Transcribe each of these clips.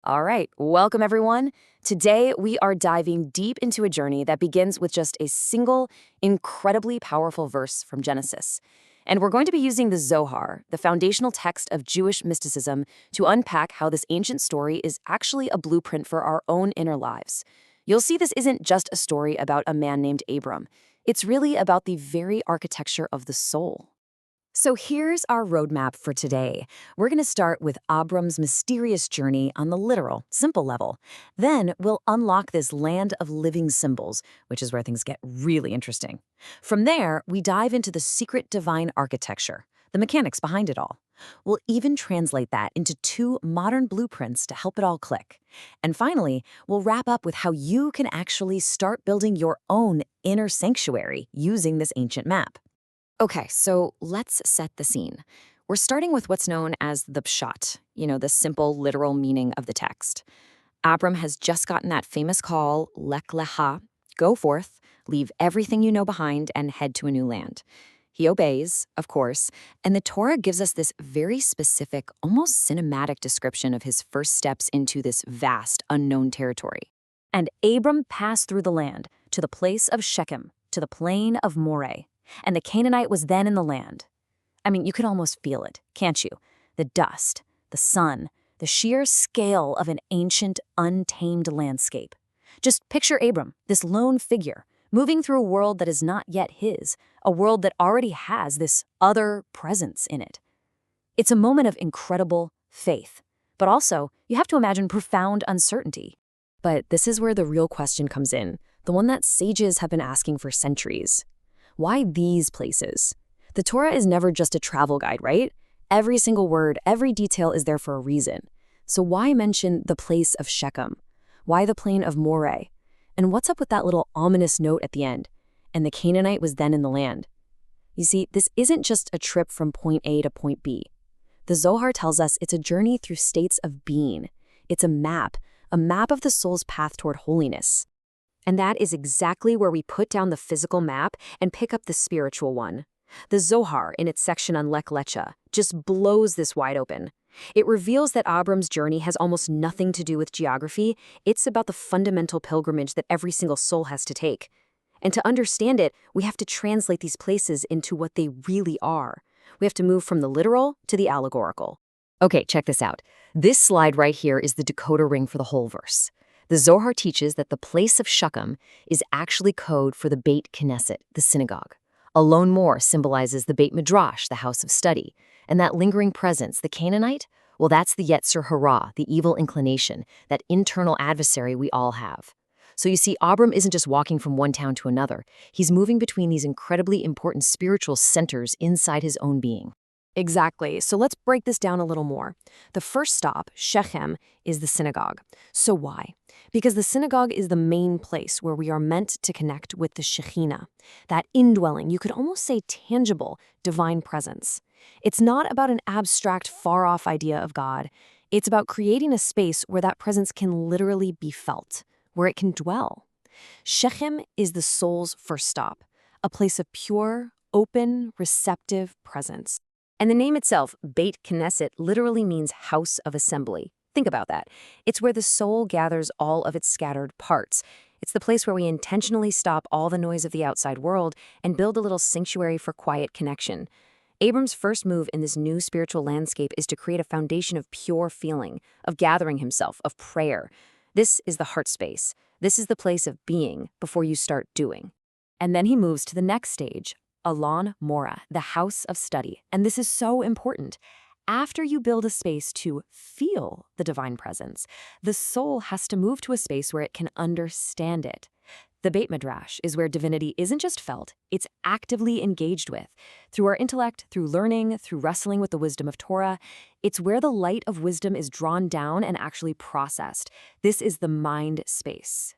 All right, welcome everyone. Today we are diving deep into a journey that begins with just a single, incredibly powerful verse from Genesis. And we're going to be using the Zohar, the foundational text of Jewish mysticism, to unpack how this ancient story is actually a blueprint for our own inner lives. You'll see this isn't just a story about a man named Abram. It's really about the very architecture of the soul. So here's our roadmap for today. We're going to start with Abram's mysterious journey on the literal, simple level. Then we'll unlock this land of living symbols, which is where things get really interesting. From there, we dive into the secret divine architecture, the mechanics behind it all. We'll even translate that into two modern blueprints to help it all click. And finally, we'll wrap up with how you can actually start building your own inner sanctuary using this ancient map. Okay, so let's set the scene. We're starting with what's known as the pshat, the simple literal meaning of the text. Abram has just gotten that famous call, Lecha, go forth, leave everything you know behind, and head to a new land. He obeys, of course, and the Torah gives us this very specific, almost cinematic description of his first steps into this vast, unknown territory. And Abram passed through the land, to the place of Shechem, to the plain of Moreh. And the Canaanite was then in the land. I mean, you can almost feel it, can't you? The dust, the sun, the sheer scale of an ancient, untamed landscape. Just picture Abram, this lone figure, moving through a world that is not yet his, a world that already has this other presence in it. It's a moment of incredible faith, but also, you have to imagine profound uncertainty. But this is where the real question comes in, the one that sages have been asking for centuries. Why these places? The Torah is never just a travel guide, right? Every single word, every detail is there for a reason. So why mention the place of Shechem? Why the plain of Moreh? And what's up with that little ominous note at the end? And the Canaanite was then in the land. You see, this isn't just a trip from point A to point B. The Zohar tells us it's a journey through states of being. It's a map of the soul's path toward holiness. And that is exactly where we put down the physical map and pick up the spiritual one. The Zohar, in its section on Lecha, just blows this wide open. It reveals that Abram's journey has almost nothing to do with geography. It's about the fundamental pilgrimage that every single soul has to take. And to understand it, we have to translate these places into what they really are. We have to move from the literal to the allegorical. Okay, check this out. This slide right here is the decoder ring for the whole verse. The Zohar teaches that the place of Shechem is actually code for the Beit Knesset, the synagogue. Alone More symbolizes the Beit Midrash, the house of study. And that lingering presence, the Canaanite, well, that's the Yetzer Hara, the evil inclination, that internal adversary we all have. So you see, Abram isn't just walking from one town to another. He's moving between these incredibly important spiritual centers inside his own being. Exactly. So let's break this down a little more. The first stop, Shechem, is the synagogue. So why? Because the synagogue is the main place where we are meant to connect with the Shekhinah, that indwelling, you could almost say tangible, divine presence. It's not about an abstract, far-off idea of God. It's about creating a space where that presence can literally be felt, where it can dwell. Shechem is the soul's first stop, a place of pure, open, receptive presence. And the name itself, Beit Knesset, literally means house of assembly. Think about that. It's where the soul gathers all of its scattered parts. It's the place where we intentionally stop all the noise of the outside world and build a little sanctuary for quiet connection. Abram's first move in this new spiritual landscape is to create a foundation of pure feeling, of gathering himself, of prayer. This is the heart space. This is the place of being before you start doing. And then he moves to the next stage, Alon Moreh, the house of study. And this is so important. After you build a space to feel the divine presence, the soul has to move to a space where it can understand it. The Beit Midrash is where divinity isn't just felt, it's actively engaged with. Through our intellect, through learning, through wrestling with the wisdom of Torah, it's where the light of wisdom is drawn down and actually processed. This is the mind space.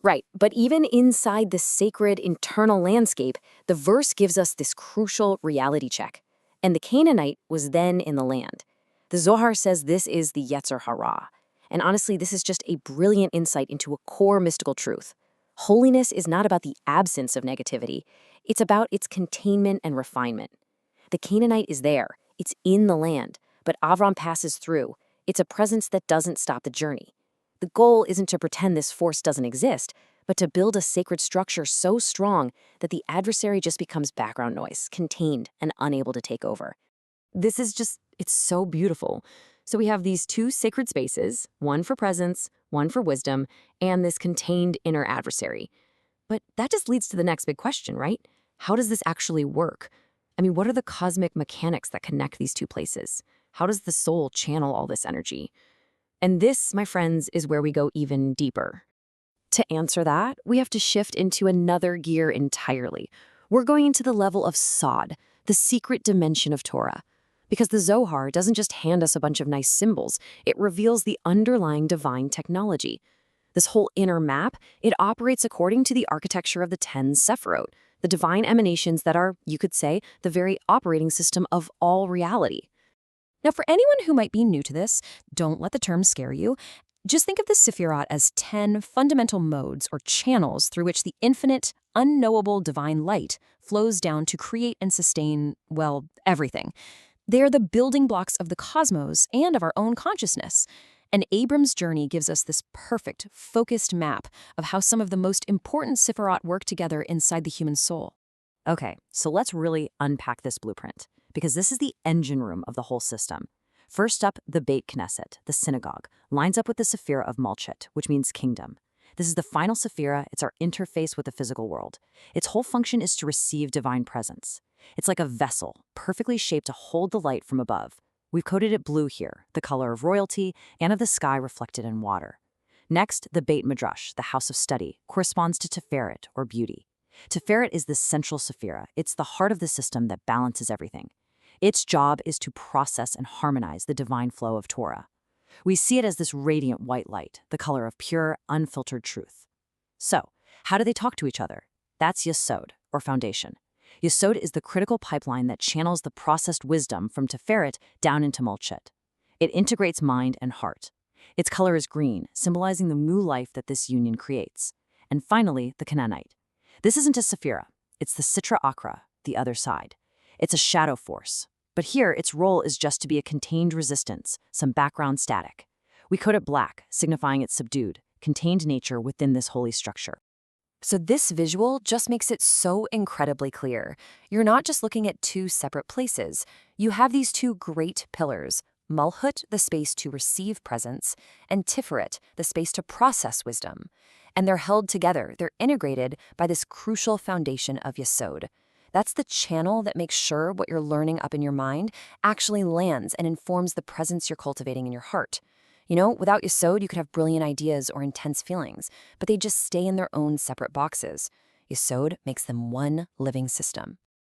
Right, but even inside the sacred internal landscape, the verse gives us this crucial reality check. And the Canaanite was then in the land. The Zohar says this is the Yetzer Hara. And honestly, this is just a brilliant insight into a core mystical truth. Holiness is not about the absence of negativity. It's about its containment and refinement. The Canaanite is there. It's in the land. But Avram passes through. It's a presence that doesn't stop the journey. The goal isn't to pretend this force doesn't exist, but to build a sacred structure so strong that the adversary just becomes background noise, contained and unable to take over. It's so beautiful. So we have these two sacred spaces, one for presence, one for wisdom, and this contained inner adversary. But that just leads to the next big question, right? How does this actually work? I mean, what are the cosmic mechanics that connect these two places? How does the soul channel all this energy? And this, my friends, is where we go even deeper. To answer that, we have to shift into another gear entirely. We're going into the level of Sod, the secret dimension of Torah. Because the Zohar doesn't just hand us a bunch of nice symbols, it reveals the underlying divine technology. This whole inner map, it operates according to the architecture of the 10 Sephirot, the divine emanations that are, you could say, the very operating system of all reality. Now, for anyone who might be new to this, don't let the term scare you. Just think of the Sephirot as 10 fundamental modes or channels through which the infinite, unknowable divine light flows down to create and sustain, well, everything. They are the building blocks of the cosmos and of our own consciousness. And Abram's journey gives us this perfect, focused map of how some of the most important Sephirot work together inside the human soul. Okay, so let's really unpack this blueprint, because this is the engine room of the whole system. First up, the Beit Knesset, the synagogue, lines up with the Sephira of Malchut, which means kingdom. This is the final Sephira. It's our interface with the physical world. Its whole function is to receive divine presence. It's like a vessel, perfectly shaped to hold the light from above. We've coded it blue here, the color of royalty and of the sky reflected in water. Next, the Beit Midrash, the house of study, corresponds to Tiferet, or beauty. Tiferet is the central Sephira. It's the heart of the system that balances everything. Its job is to process and harmonize the divine flow of Torah. We see it as this radiant white light, the color of pure, unfiltered truth. So, how do they talk to each other? That's Yesod, or foundation. Yesod is the critical pipeline that channels the processed wisdom from Tiferet down into Malchut. It integrates mind and heart. Its color is green, symbolizing the new life that this union creates. And finally, the Canaanite. This isn't a Sephira. It's the Sitra Achra, the other side. It's a shadow force. But here, its role is just to be a contained resistance, some background static. We code it black, signifying its subdued, contained nature within this holy structure. So this visual just makes it so incredibly clear. You're not just looking at two separate places. You have these two great pillars, Malchut, the space to receive presence, and Tiferet, the space to process wisdom. And they're held together, they're integrated by this crucial foundation of Yesod. That's the channel that makes sure what you're learning up in your mind actually lands and informs the presence you're cultivating in your heart. You know, without Yesod, you could have brilliant ideas or intense feelings, but they just stay in their own separate boxes. Yesod makes them one living system.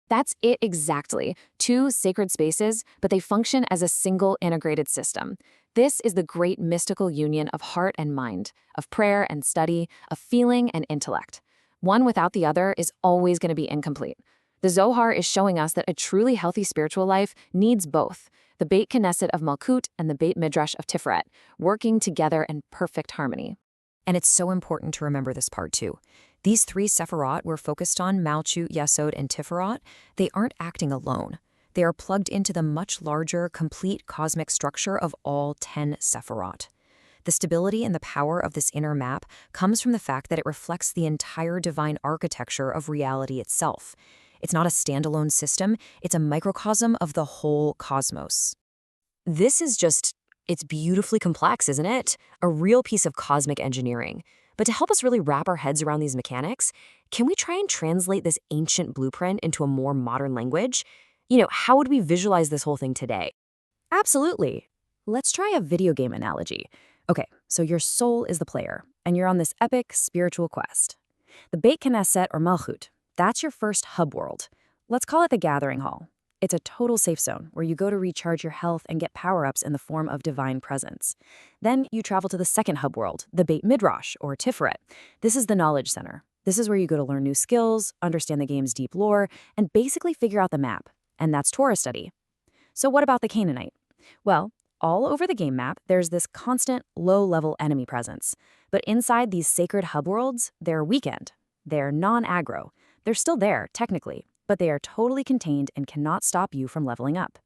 That's it exactly. Two sacred spaces, but they function as a single integrated system. This is the great mystical union of heart and mind, of prayer and study, of feeling and intellect. One without the other is always going to be incomplete. The Zohar is showing us that a truly healthy spiritual life needs both, the Beit Knesset of Malchut and the Beit Midrash of Tiferet, working together in perfect harmony. And it's so important to remember this part too. These three Sephirot we're focused on, Malchut, Yesod, and Tiferet, they aren't acting alone. They are plugged into the much larger, complete cosmic structure of all 10 Sephirot. The stability and the power of this inner map comes from the fact that it reflects the entire divine architecture of reality itself. It's not a standalone system, it's a microcosm of the whole cosmos. It's beautifully complex, isn't it? A real piece of cosmic engineering. But to help us really wrap our heads around these mechanics, can we try and translate this ancient blueprint into a more modern language? How would we visualize this whole thing today? Absolutely. Let's try a video game analogy. Okay, so your soul is the player, and you're on this epic spiritual quest. The Beit Knesset or Malchut, that's your first hub world. Let's call it the Gathering Hall. It's a total safe zone where you go to recharge your health and get power-ups in the form of divine presence. Then you travel to the second hub world, the Beit Midrash or Tiferet. This is the knowledge center. This is where you go to learn new skills, understand the game's deep lore, and basically figure out the map. And that's Torah study. So what about the Canaanite? Well, all over the game map, there's this constant low-level enemy presence. But inside these sacred hub worlds, they're weakened. They're non-aggro. They're still there, technically, but they are totally contained and cannot stop you from leveling up.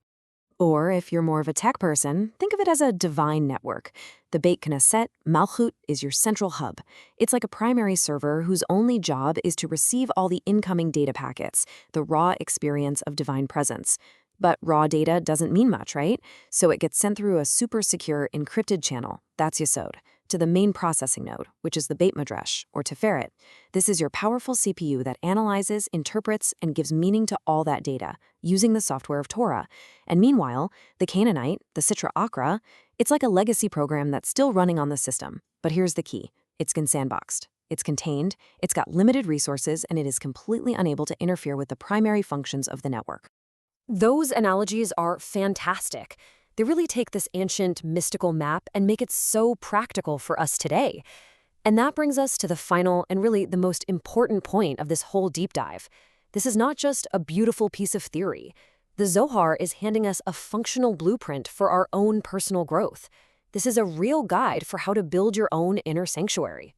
Or if you're more of a tech person, think of it as a divine network. The Beit Knesset, Malchut, is your central hub. It's like a primary server whose only job is to receive all the incoming data packets, the raw experience of divine presence. But raw data doesn't mean much, right? So it gets sent through a super secure encrypted channel, that's Yesod, to the main processing node, which is the Beit Midrash, or Tiferet. This is your powerful CPU that analyzes, interprets, and gives meaning to all that data, using the software of Torah. And meanwhile, the Canaanite, the Sitra Achra, it's like a legacy program that's still running on the system. But here's the key. It's sandboxed. It's contained, it's got limited resources, and it is completely unable to interfere with the primary functions of the network. Those analogies are fantastic. They really take this ancient, mystical map and make it so practical for us today. And that brings us to the final and really the most important point of this whole deep dive. This is not just a beautiful piece of theory. The Zohar is handing us a functional blueprint for our own personal growth. This is a real guide for how to build your own inner sanctuary.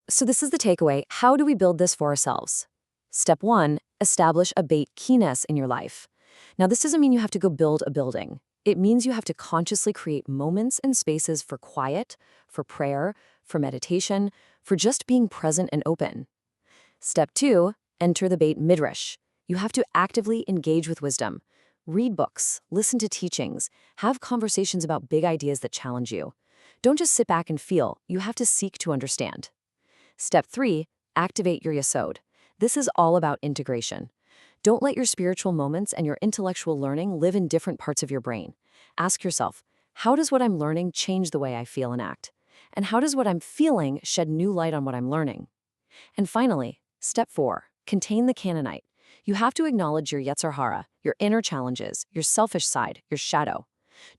So this is the takeaway. How do we build this for ourselves? Step 1, establish a Beit Kines in your life. Now, this doesn't mean you have to go build a building. It means you have to consciously create moments and spaces for quiet, for prayer, for meditation, for just being present and open. Step 2, enter the Beit Midrash. You have to actively engage with wisdom. Read books, listen to teachings, have conversations about big ideas that challenge you. Don't just sit back and feel, you have to seek to understand. Step 3, activate your Yesod. This is all about integration. Don't let your spiritual moments and your intellectual learning live in different parts of your brain. Ask yourself, how does what I'm learning change the way I feel and act? And how does what I'm feeling shed new light on what I'm learning? And finally, step 4, contain the Canaanite. You have to acknowledge your Yetzer Hara, your inner challenges, your selfish side, your shadow.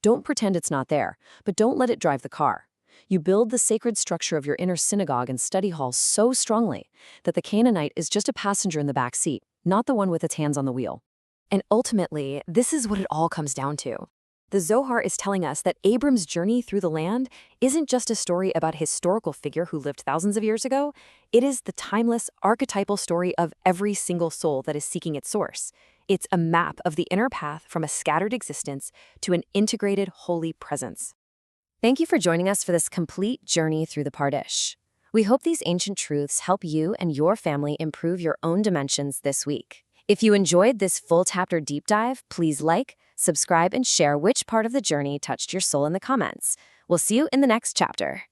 Don't pretend it's not there, but don't let it drive the car. You build the sacred structure of your inner synagogue and study hall so strongly that the Canaanite is just a passenger in the back seat, not the one with its hands on the wheel. And ultimately, this is what it all comes down to. The Zohar is telling us that Abram's journey through the land isn't just a story about a historical figure who lived thousands of years ago. It is the timeless, archetypal story of every single soul that is seeking its source. It's a map of the inner path from a scattered existence to an integrated, holy presence. Thank you for joining us for this complete journey through the Pardish. We hope these ancient truths help you and your family improve your own dimensions this week. If you enjoyed this full chapter deep dive, please like, subscribe, and share which part of the journey touched your soul in the comments. We'll see you in the next chapter.